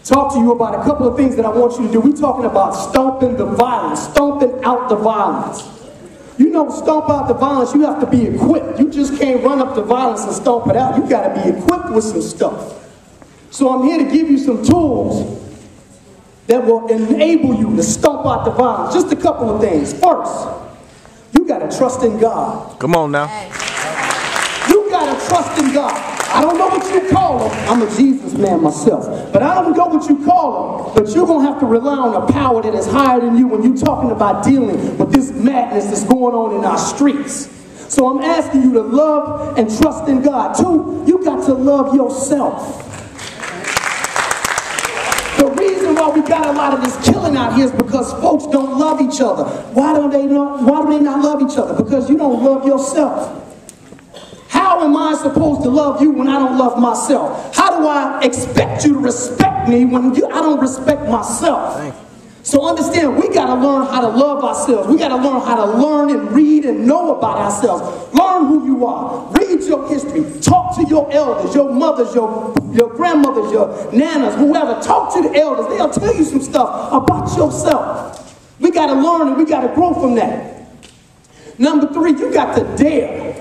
talk to you about a couple of things that I want you to do. We're talking about stomping the violence, stomping out the violence. You know, stomp out the violence, you have to be equipped. You just can't run up the violence and stomp it out. You got to be equipped with some stuff. So I'm here to give you some tools that will enable you to stomp out the violence. Just a couple of things. First, you got to trust in God. Come on now. You got to trust in God. I don't know what you call him. I'm a Jesus man myself. But I don't know what you call him. But you're going to have to rely on a power that is higher than you when you're talking about dealing with this madness that's going on in our streets. So I'm asking you to love and trust in God. Two, you got to love yourself. The reason why we got a lot of this killing out here is because folks don't love each other. Why do they not love each other? Because you don't love yourself. How am I supposed to love you when I don't love myself? How do I expect you to respect me when I don't respect myself? So understand, we got to learn how to love ourselves. We got to learn how to learn and read and know about ourselves. Learn who you are. Read your history. Talk to your elders, your mothers, your grandmothers, your nanas, whoever. Talk to the elders. They'll tell you some stuff about yourself. We got to learn and we got to grow from that. Number three, you got to dare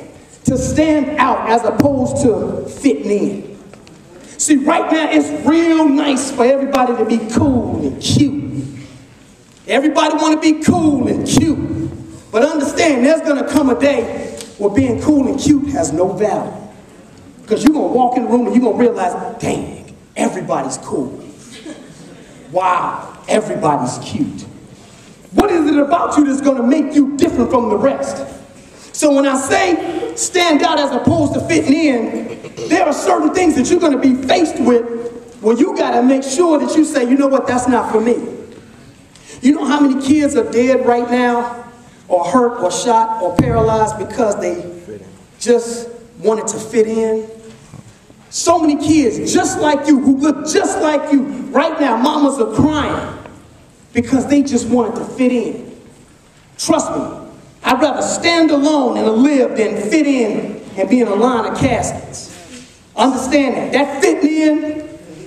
to stand out as opposed to fitting in. See, right now it's real nice for everybody to be cool and cute. Everybody want to be cool and cute. But understand, there's going to come a day where being cool and cute has no value. Because you're going to walk in the room and you're going to realize, dang, everybody's cool. Wow, everybody's cute. What is it about you that's going to make you different from the rest? So when I say stand out as opposed to fitting in, there are certain things that you're going to be faced with where you got to make sure that you say, you know what, that's not for me. You know how many kids are dead right now, or hurt, or shot, or paralyzed because they just wanted to fit in? So many kids just like you, who look just like you, right now, mamas are crying because they just wanted to fit in. Trust me, I'd rather stand alone and live than fit in and be in a line of caskets. Understand that. That fitting in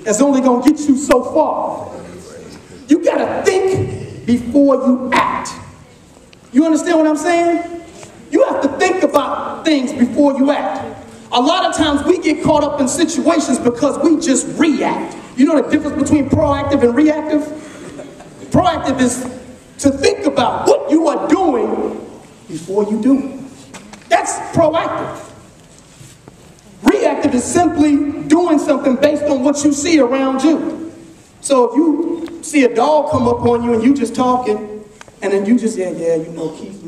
is only going to get you so far. You got to think before you act. You understand what I'm saying? You have to think about things before you act. A lot of times we get caught up in situations because we just react. You know the difference between proactive and reactive? Proactive is to think about what you are doing before you do. That's proactive. Reactive is simply doing something based on what you see around you. So if you see a dog come up on you and you just talking, and then you just, yeah, you know, Keith.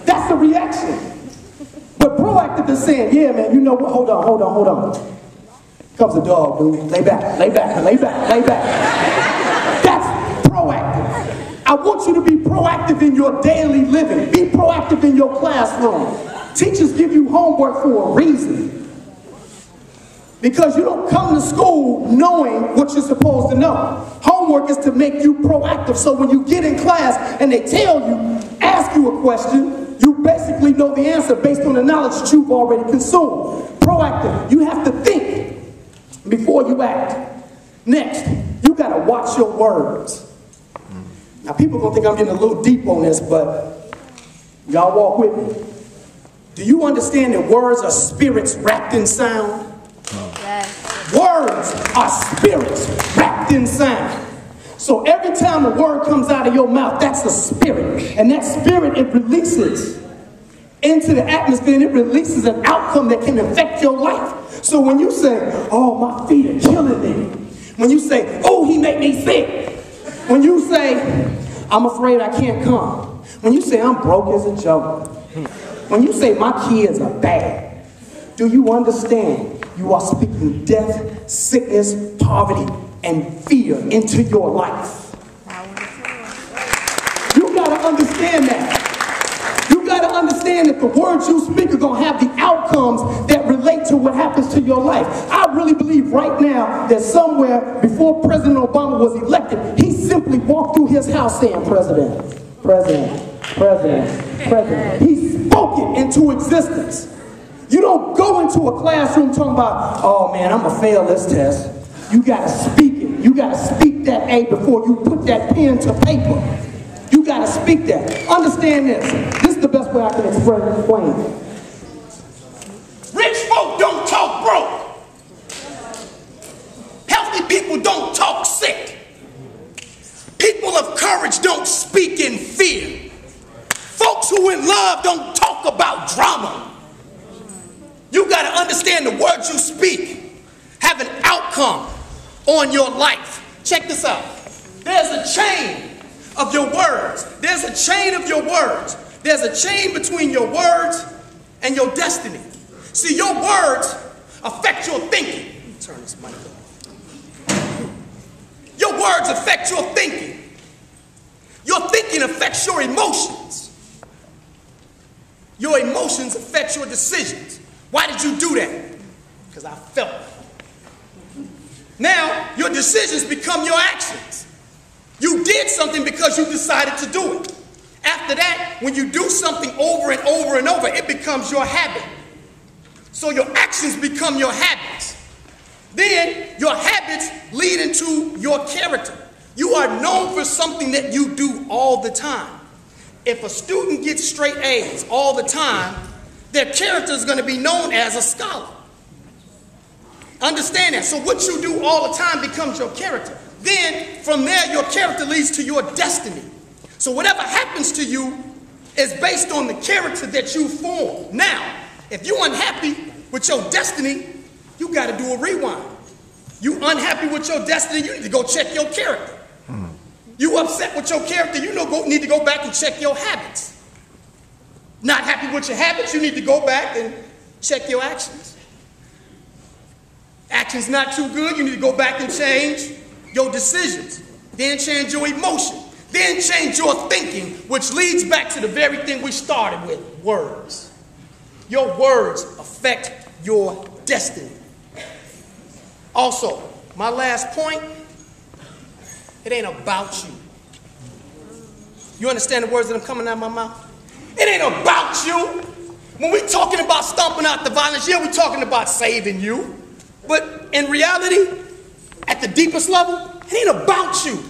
That's the reaction. But proactive is saying, yeah, man, you know what, hold on. Comes a dog, dude. Lay back. That's proactive. I want you to be proactive in your daily living. Be proactive in your classroom. Teachers give you homework for a reason. Because you don't come to school knowing what you're supposed to know. Homework is to make you proactive. So when you get in class and they tell you, ask you a question, you basically know the answer based on the knowledge that you've already consumed. Proactive. You have to think before you act. Next, you got to watch your words. Now people are going to think I'm getting a little deep on this, but y'all walk with me. Do you understand that words are spirits wrapped in sound? Yes. Words are spirits wrapped in sound. So every time a word comes out of your mouth, that's a spirit. And that spirit, it releases into the atmosphere, and it releases an outcome that can affect your life. So when you say, oh, my feet are killing me. When you say, oh, he made me sick. When you say, I'm afraid I can't come. When you say, I'm broke as a joke. When you say, my kids are bad. Do you understand? You are speaking death, sickness, poverty, and fear into your life. You got to understand that. You got to understand that the words you speak are going to have the outcomes that relate to what happens to your life. I really believe right now that somewhere before President Obama was elected, he simply walked through his house saying, President. He spoke it into existence. You don't go into a classroom talking about, oh man, I'm gonna fail this test. You gotta speak it. You gotta speak that A before you put that pen to paper. You gotta speak that. Understand this. This is the best way I can explain it. Rich folk don't talk broke. Healthy people don't talk sick. People of courage don't speak in fear. Folks who in love don't talk about drama. You got to understand the words you speak have an outcome on your life. Check this out. There's a chain of your words. There's a chain of your words. There's a chain between your words and your destiny. See, your words affect your thinking. Let me turn this mic off. Your words affect your thinking. Your thinking affects your emotions. Your emotions affect your decisions. Why did you do that? Because I felt it. Now, your decisions become your actions. You did something because you decided to do it. After that, when you do something over and over and over, it becomes your habit. So your actions become your habits. Then your habits lead into your character. You are known for something that you do all the time. If a student gets straight A's all the time, their character is going to be known as a scholar. Understand that. So what you do all the time becomes your character. Then from there, your character leads to your destiny. So whatever happens to you is based on the character that you form. Now, if you're unhappy with your destiny, you got to do a rewind. You unhappy with your destiny, you need to go check your character. You upset with your character, you need to go back and check your habits. Not happy with your habits, you need to go back and check your actions. Actions not too good, you need to go back and change your decisions. Then change your emotion. Then change your thinking, which leads back to the very thing we started with, words. Your words affect your destiny. Also, my last point, it ain't about you. You understand the words that I'm coming out of my mouth? It ain't about you. When we're talking about stomping out the violence, yeah, we're talking about saving you. But in reality, at the deepest level, it ain't about you.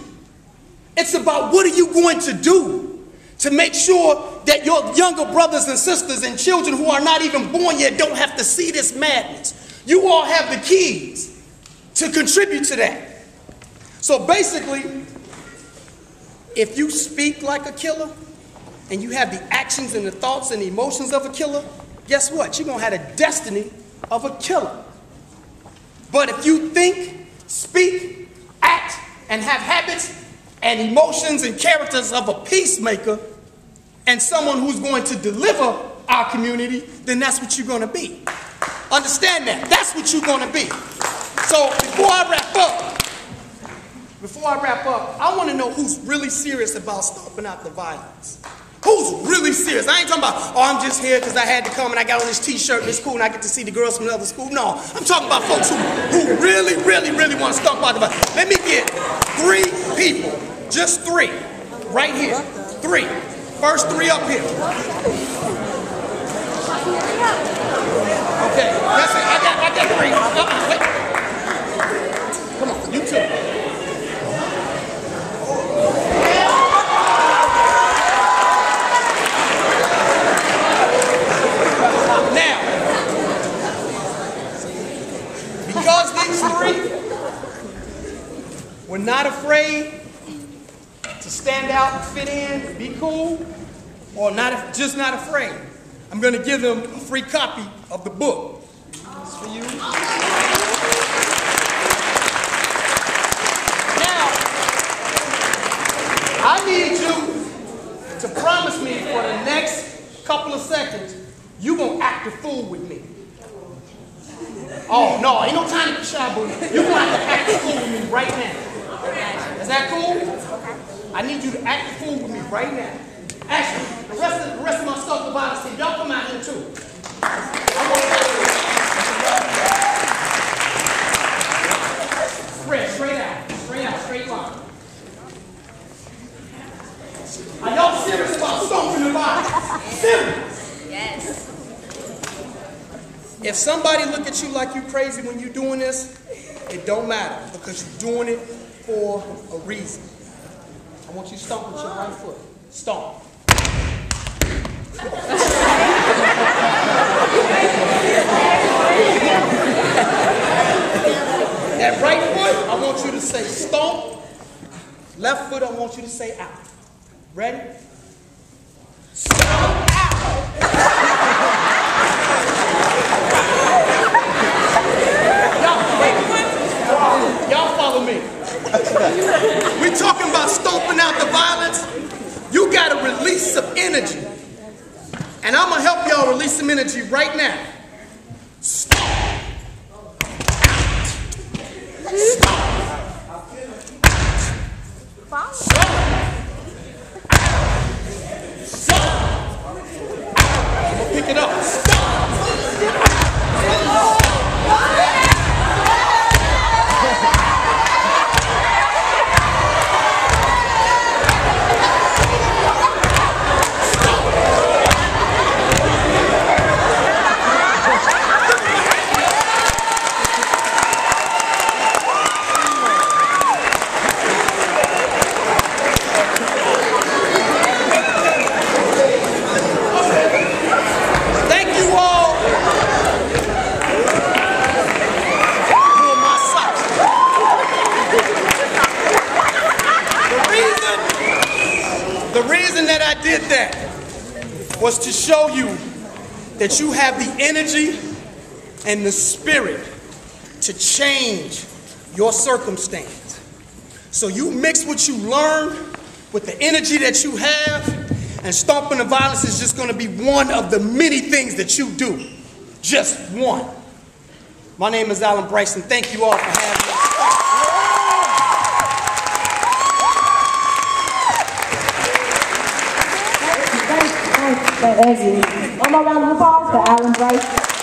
It's about what are you going to do to make sure that your younger brothers and sisters and children who are not even born yet don't have to see this madness. You all have the keys to contribute to that. So basically, if you speak like a killer and you have the actions and the thoughts and the emotions of a killer, guess what? You're going to have the destiny of a killer. But if you think, speak, act, and have habits and emotions and characters of a peacemaker and someone who's going to deliver our community, then that's what you're going to be. Understand that. That's what you're going to be. So before I wrap up, I want to know who's really serious about stomping out the violence. Who's really serious? I ain't talking about, oh, I'm just here because I had to come and I got on this t-shirt and it's cool and I get to see the girls from the other school. No, I'm talking about folks who really, really, really want to stomp out the violence. Let me get 3 people, just 3, right here. 3. First 3 up here. Okay, that's it. I got 3. Wait. Come on, you 2. Because these 3 were not afraid to stand out and fit in, be cool, or just not afraid, I'm going to give them a free copy of the book. This is for you. Now, I need you to promise me for the next couple of seconds, you're going to act a fool with me. Oh, no, ain't no time to be shy, boo. You're going to have to act a fool with me right now. Is that cool? I need you to act a fool with me right now. Actually, the rest of my stuff about us, y'all come out here too. Spread, straight line. Are y'all serious about stomping the body? Serious? Yes. at you like you crazy when you're doing this, it don't matter because you're doing it for a reason. I want you to stomp with your right foot. Stomp. That right foot, I want you to say stomp. Left foot, I want you to say out. Ready? Stomp out. Y'all follow me. We're talking about stomping out the violence. You got to release some energy. And I'm going to help y'all release some energy right now. Stomp out. Stomp. Stomp. Stomp. I'm going to pick it up. Stomp. The reason that I did that was to show you that you have the energy and the spirit to change your circumstance. So you mix what you learn with the energy that you have, and stomping the violence is just going to be one of the many things that you do. Just one. My name is Bryson. Thank you all for having me. Thank you. One more round of applause for Bryson.